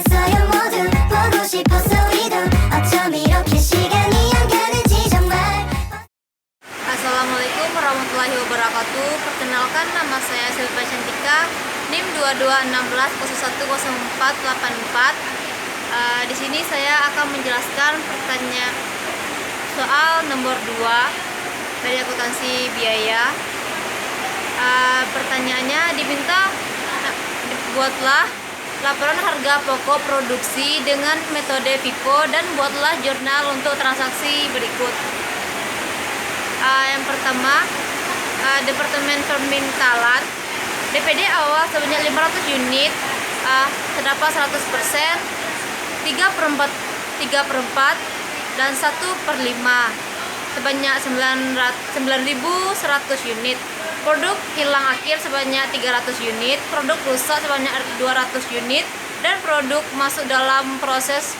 있어요 모두 보고 싶었어 우리도 어쩜 이렇게 시간이 안 가는지 정말. Assalamualaikum warahmatullahi wabarakatuh. Perkenalkan, nama saya Silva Cantika, NIM 2216010484. Di sini saya akan menjelaskan pertanyaan soal nomor 2 dari akuntansi biaya. Pertanyaannya diminta buatlah laporan harga pokok produksi dengan metode FIFO dan buatlah jurnal untuk transaksi berikut. Yang pertama, Departemen Permintalan, DPD awal sebanyak 500 unit, terdapat 100%, 3/4 dan 1/5 sebanyak 9.100 unit. Produk hilang akhir sebanyak 300 unit, produk rusak sebanyak 200 unit, dan produk masuk dalam proses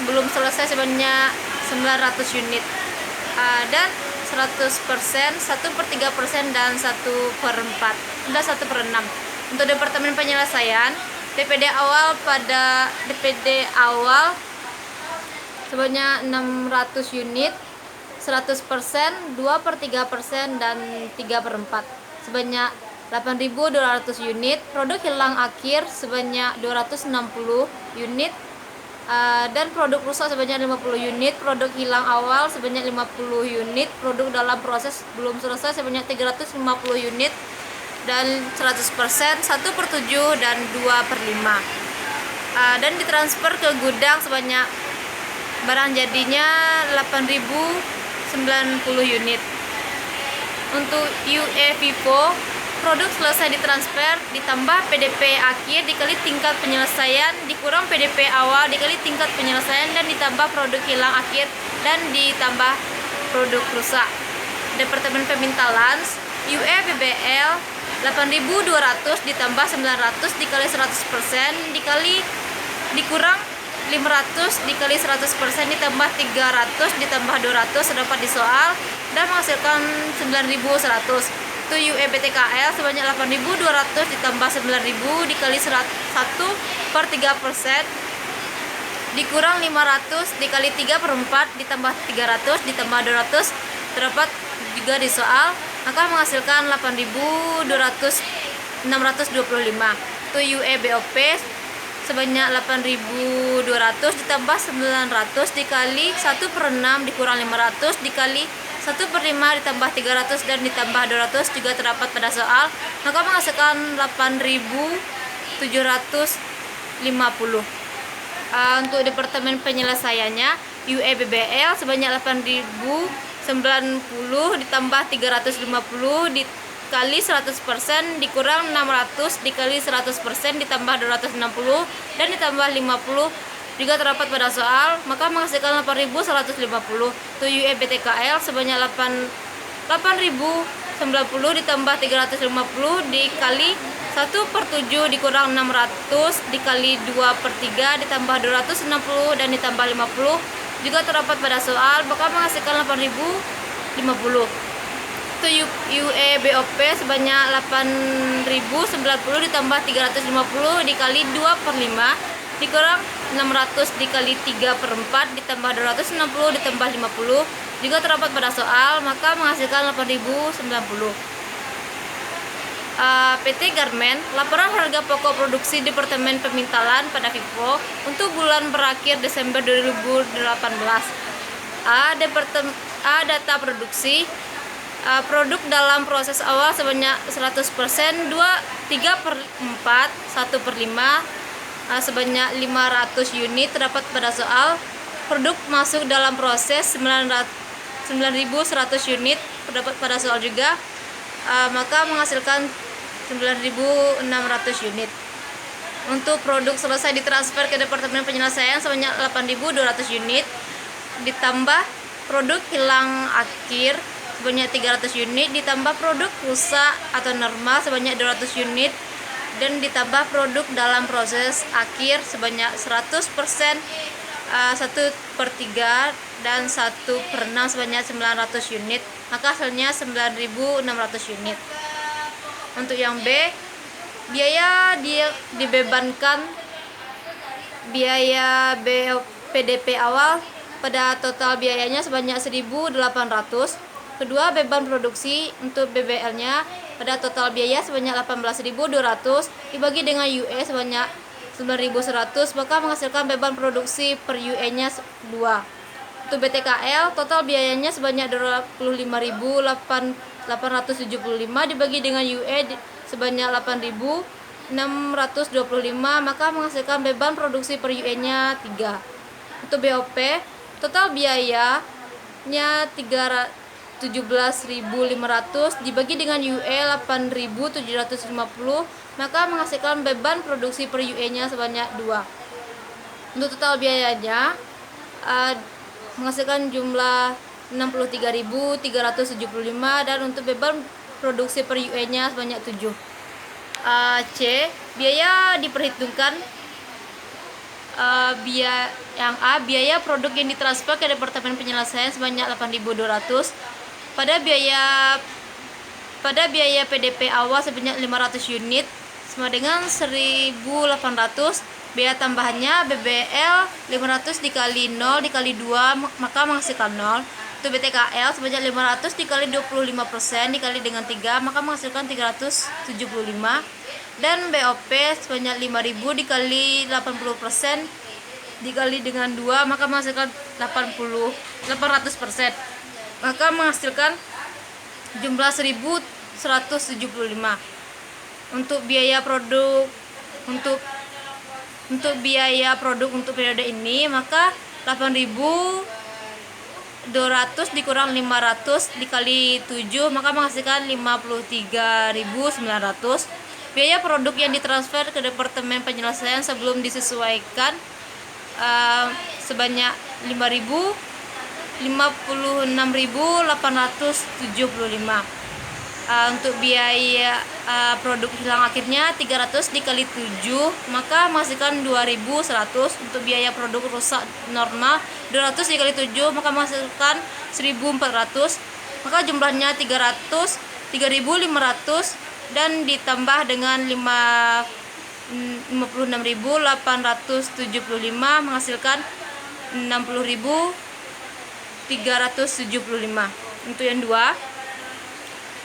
belum selesai sebanyak 900 unit. Dan 100%, 1/3% dan 1/4 dan 1/6. Untuk Departemen Penyelesaian, DPD awal sebanyak 600 unit, 100%, 2/3% dan 3/4 sebanyak 8.200 unit, produk hilang akhir sebanyak 260 unit, dan produk rusak sebanyak 50 unit, produk hilang awal sebanyak 50 unit, produk dalam proses belum selesai sebanyak 350 unit, dan 100%, 1/7 dan 2/5. Dan ditransfer ke gudang sebanyak barang jadinya 8.090 unit. Untuk UE FIFO, produk selesai ditransfer ditambah PDP akhir dikali tingkat penyelesaian dikurang PDP awal dikali tingkat penyelesaian dan ditambah produk hilang akhir dan ditambah produk rusak. Departemen Pemintalan, UE BBL 8.200 ditambah 900 dikali 100% dikurang 500 dikali 100% ditambah 300 ditambah 200 terdapat di soal dan menghasilkan 9.100. Itu UE BTKL sebanyak 8.200 ditambah 9.000 dikali 1/3% dikurang 500 dikali 3/4 ditambah 300 ditambah 200 terdapat juga di soal, maka menghasilkan 8.625. Itu UE BOP sebanyak 8.200 ditambah 900 dikali 1/6 dikurang 500 dikali 1/5 ditambah 300 dan ditambah 200 juga terdapat pada soal, maka menghasilkan 8.750. Untuk Departemen Penyelesaiannya, UE BBL sebanyak 8.090 ditambah 350 dikali 100% dikurang 600 dikali 100% ditambah 260 dan ditambah 50 juga terdapat pada soal, maka menghasilkan 8.150. Itu UE BTKL sebanyak 8.090 ditambah 350 dikali 1/7 dikurang 600 dikali 2/3 ditambah 260 dan ditambah 50 juga terdapat pada soal, maka menghasilkan 8.050. Itu UE BOP sebanyak 8.090 ditambah 350 dikali 2/5 dikurang 600 dikali 3/4 ditambah 260 ditambah 50 juga terdapat pada soal, maka menghasilkan 8.090. PT Garmen, laporan harga pokok produksi Departemen Pemintalan pada FIFO untuk bulan berakhir Desember 2018. Data produksi, produk dalam proses awal sebanyak 100%, 3/4, 1/5 sebanyak 500 unit terdapat pada soal. Produk masuk dalam proses 9.100 unit terdapat pada soal juga, maka menghasilkan 9.600 unit. Untuk produk selesai ditransfer ke Departemen Penyelesaian sebanyak 8.200 unit ditambah produk hilang akhir sebanyak 300 unit ditambah produk rusak atau normal sebanyak 200 unit dan ditambah produk dalam proses akhir sebanyak 100%, 1/3 dan 1/6 sebanyak 900 unit, maka hasilnya 9.600 unit. Untuk yang B, biaya dia dibebankan biaya PDP awal pada total biayanya sebanyak 1.800. Kedua, beban produksi untuk BBL-nya pada total biaya sebanyak 18.200 dibagi dengan UE sebanyak 9.100, maka menghasilkan beban produksi per UE-nya 2. Untuk BTKL, total biayanya sebanyak 25.875 dibagi dengan UE sebanyak 8.625, maka menghasilkan beban produksi per UE-nya 3. Untuk BOP, total biayanya 17.500 dibagi dengan UE 8.750, maka menghasilkan beban produksi per UE-nya sebanyak 2. Untuk total biayanya menghasilkan jumlah 63.375, dan untuk beban produksi per UE-nya sebanyak 7. C. Biaya diperhitungkan. Yang A, biaya produk yang ditransfer ke Departemen Penyelesaian sebanyak 8.200. Pada biaya PDP awal sebanyak 500 unit sama dengan 1.800. Biaya tambahannya BBL 500 dikali 0 dikali 2, maka menghasilkan 0. Untuk BTKL sebanyak 500 dikali 25% dikali dengan 3, maka menghasilkan 375. Dan BOP sebanyak 5.000 dikali 80% dikali dengan 2, maka menghasilkan 800%, maka menghasilkan jumlah 1.175. Untuk biaya produk untuk periode ini, maka 8.200 dikurang 500 dikali 7, maka menghasilkan 53.900. Biaya produk yang ditransfer ke Departemen Penyelesaian sebelum disesuaikan sebanyak 56.875. Untuk biaya produk hilang akhirnya 300 dikali 7, maka menghasilkan 2.100. Untuk biaya produk rusak normal 200 dikali 7, maka menghasilkan 1.400, maka jumlahnya 3.500 dan ditambah dengan 56.875 menghasilkan 60.375. Untuk yang 2,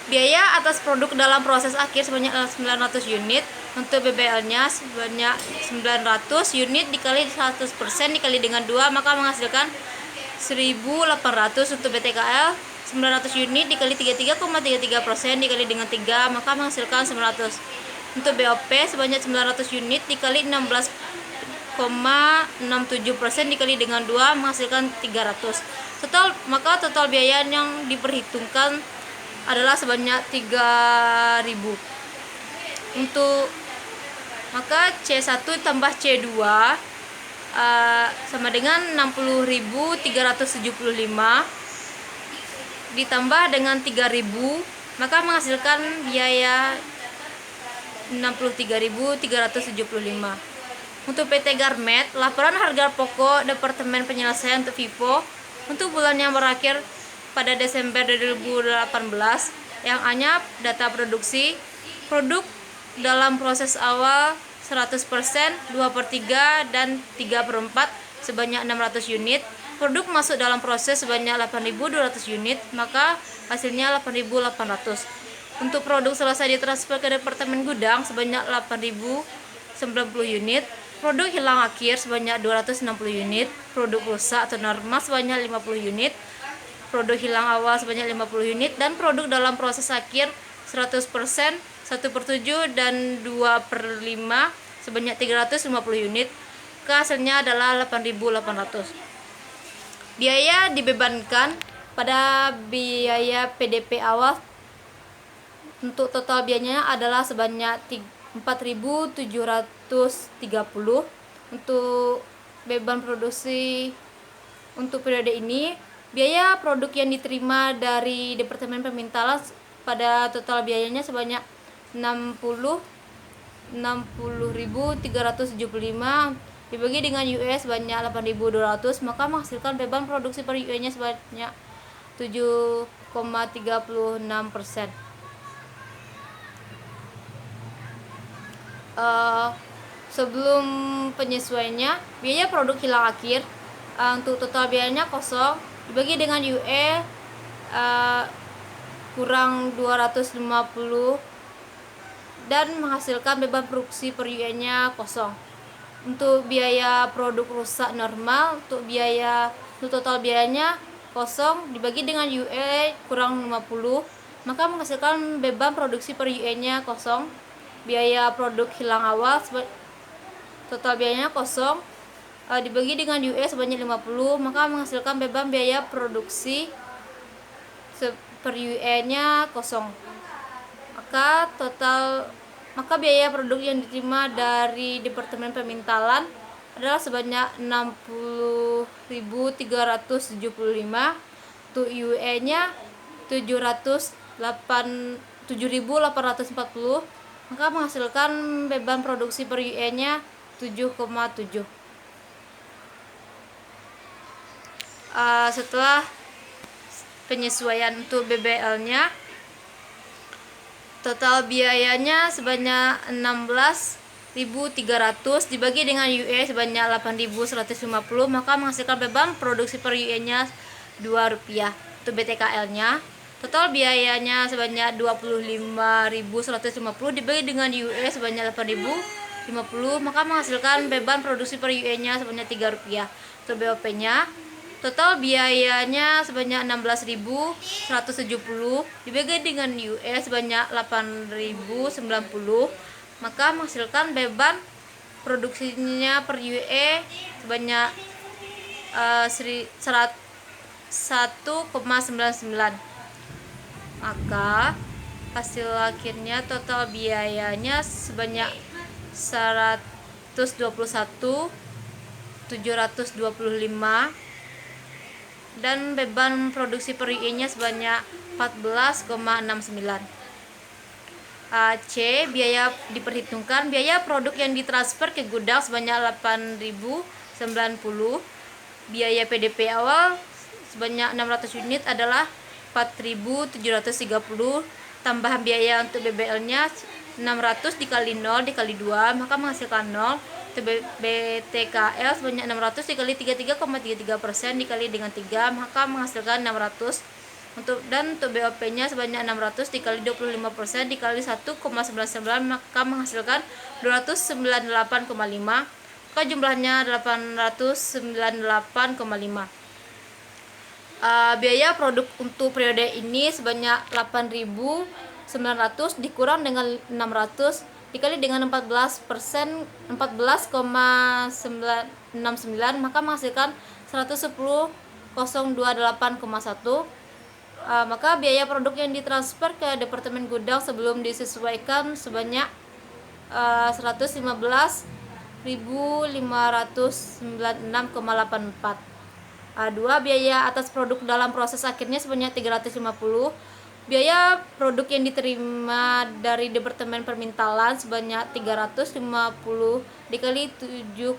biaya atas produk dalam proses akhir sebanyak 900 unit. Untuk BBL-nya sebanyak 900 unit dikali 100% dikali dengan 2, maka menghasilkan 1.800. Untuk BTKL 900 unit dikali 33,33% dikali dengan 3, maka menghasilkan 900. Untuk BOP sebanyak 900 unit dikali 16,67% dikali dengan 2, menghasilkan 300. Maka total biaya yang diperhitungkan adalah sebanyak 3.000. Maka C1 tambah C2 sama dengan 60.375 ditambah dengan 3.000, maka menghasilkan biaya 63.375. Untuk PT Garmet, laporan harga pokok Departemen Penyelesaian untuk FIFO untuk bulan yang berakhir pada Desember 2018. Yang A-nya data produksi produk dalam proses awal 100%, 2/3 dan 3/4 sebanyak 600 unit. Produk masuk dalam proses sebanyak 8.200 unit, maka hasilnya 8.800. Untuk produk selesai ditransfer ke Departemen Gudang sebanyak 8.090 unit. Produk hilang akhir sebanyak 260 unit. Produk rusak atau normal sebanyak 50 unit. Produk hilang awal sebanyak 50 unit. Dan produk dalam proses akhir 100%, 1/7 dan 2/5 sebanyak 350 unit. Hasilnya adalah 8.800. Biaya dibebankan pada biaya PDP awal. Untuk total biayanya adalah sebanyak 4.730. Untuk beban produksi untuk periode ini, biaya produk yang diterima dari Departemen Pemintalan pada total biayanya sebanyak 60.375 dibagi dengan US sebanyak 8.200, maka menghasilkan beban produksi per UE-nya sebanyak 7,36%. eh, sebelum penyesuaiannya, biaya produk hilang akhir untuk total biayanya kosong dibagi dengan UE kurang 250 dan menghasilkan beban produksi per UE-nya kosong. Untuk biaya produk rusak normal, untuk total biayanya kosong dibagi dengan UE kurang 50, maka menghasilkan beban produksi per UE-nya kosong. Biaya produk hilang awal total biayanya kosong dibagi dengan UE sebanyak 50, maka menghasilkan beban biaya produksi per UE-nya kosong. Maka biaya produk yang diterima dari Departemen Pemintalan adalah sebanyak 60.375, untuk UE-nya 7.840, maka menghasilkan beban produksi per UE-nya 7,7. Setelah penyesuaian untuk BBL-nya, total biayanya sebanyak 16.300 dibagi dengan UE sebanyak 8.150, maka menghasilkan beban produksi per UE-nya Rp2. Untuk BTKL-nya, total biayanya sebanyak 25.150 dibagi dengan UE sebanyak 8.050, maka menghasilkan beban produksi per UE-nya sebanyak Rp3. Untuk BOP-nya, total biayanya sebanyak 16.170 dibagi dengan UE sebanyak 8.090, maka menghasilkan beban produksinya per UE sebanyak 1,99. Maka hasil akhirnya total biayanya sebanyak 121.725 dan beban produksi per UE-nya sebanyak 14,69. C. Biaya diperhitungkan. Biaya produk yang ditransfer ke gudang sebanyak 8.090. Biaya PDP awal sebanyak 600 unit adalah 4.730. Tambahan biaya untuk BBL-nya 600 dikali 0 dikali 2, maka menghasilkan 0. BTKL sebanyak 600 dikali 33,33% dikali dengan 3, maka menghasilkan 600. Untuk BOP-nya sebanyak 600 dikali 25% dikali 1,99, maka menghasilkan 298,5, maka jumlahnya 898,5. Biaya produk untuk periode ini sebanyak 8.900 dikurang dengan 600 dikali dengan 14,969, maka menghasilkan 110.028,1. Maka biaya produk yang ditransfer ke Departemen Gudang sebelum disesuaikan sebanyak 115.596,84. 2. Biaya atas produk dalam proses akhirnya sebanyak 350. Biaya produk yang diterima dari Departemen Permintalan sebanyak 350 dikali 7,7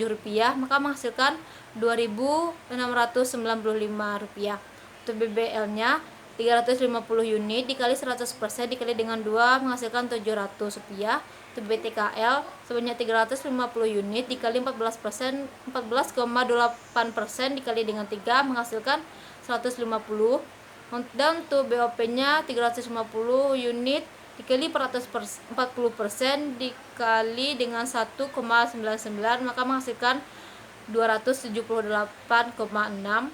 rupiah, maka menghasilkan 2.695 rupiah. Untuk BBL-nya 350 unit dikali 100% dikali dengan 2 menghasilkan 700 rupiah. Untuk BTKL sebanyak 350 unit dikali 14%, 14,8% dikali dengan 3 menghasilkan 150. Dan untuk BOP-nya 350 unit dikali 40% dikali dengan 1,99, maka menghasilkan 278,6.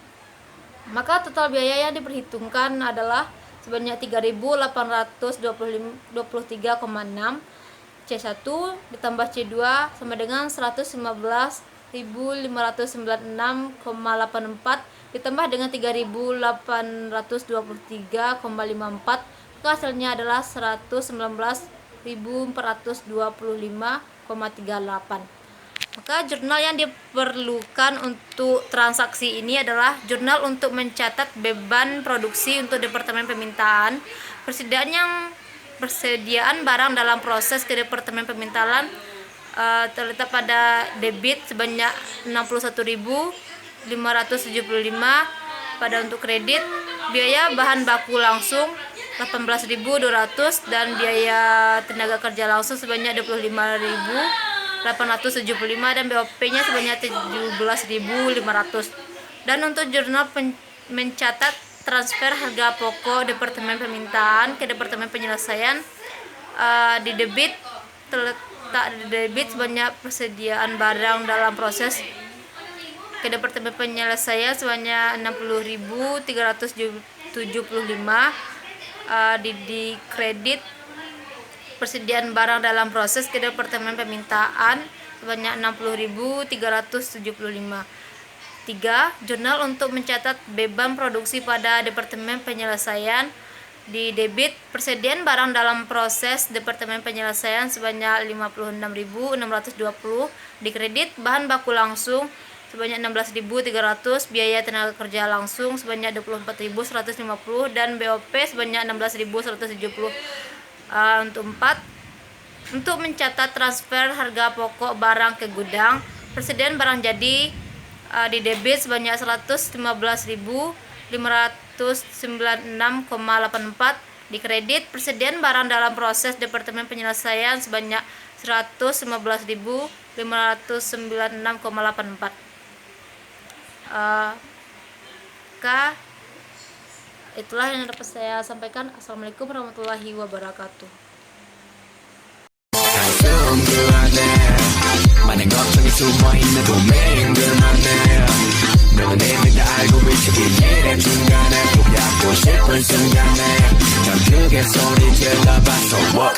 Maka total biaya yang diperhitungkan adalah sebanyak 3.823,6. C1 ditambah C2 sama dengan 115.596,84 ditambah dengan 3.823,54, maka hasilnya adalah 119.425,38. Maka jurnal yang diperlukan untuk transaksi ini adalah jurnal untuk mencatat beban produksi untuk Departemen Pemintalan, persediaan barang dalam proses ke Departemen Pemintalan terletak pada debit sebanyak 61.575, pada untuk kredit biaya bahan baku langsung 18.200 dan biaya tenaga kerja langsung sebanyak 25.875 dan BOP-nya sebanyak 17.500. Dan untuk jurnal mencatat transfer harga pokok Departemen Permintaan ke Departemen Penyelesaian di debit terletak di debit sebanyak persediaan barang dalam proses ke Departemen Penyelesaian sebanyak 60.375 di kredit persediaan barang dalam proses ke Departemen Permintaan sebanyak 60.375. 3. Jurnal untuk mencatat beban produksi pada Departemen Penyelesaian di debit persediaan barang dalam proses Departemen Penyelesaian sebanyak 56.620, di kredit bahan baku langsung sebanyak 16.300, biaya tenaga kerja langsung sebanyak 24.150 dan BOP sebanyak 16.170. Untuk 4, untuk mencatat transfer harga pokok barang ke gudang, persediaan barang jadi di debit sebanyak 115.596,84, di kredit persediaan barang dalam proses Departemen Penyelesaian sebanyak 115.596,84. Itulah yang dapat saya sampaikan. Assalamualaikum warahmatullahi wabarakatuh. 많은 걱정이 숨어있는 고민들만해 너는 이미 다 알고 있지 이 일의 중간에 포기하고 싶은 순간에 난 크게 소리 질러봐 So what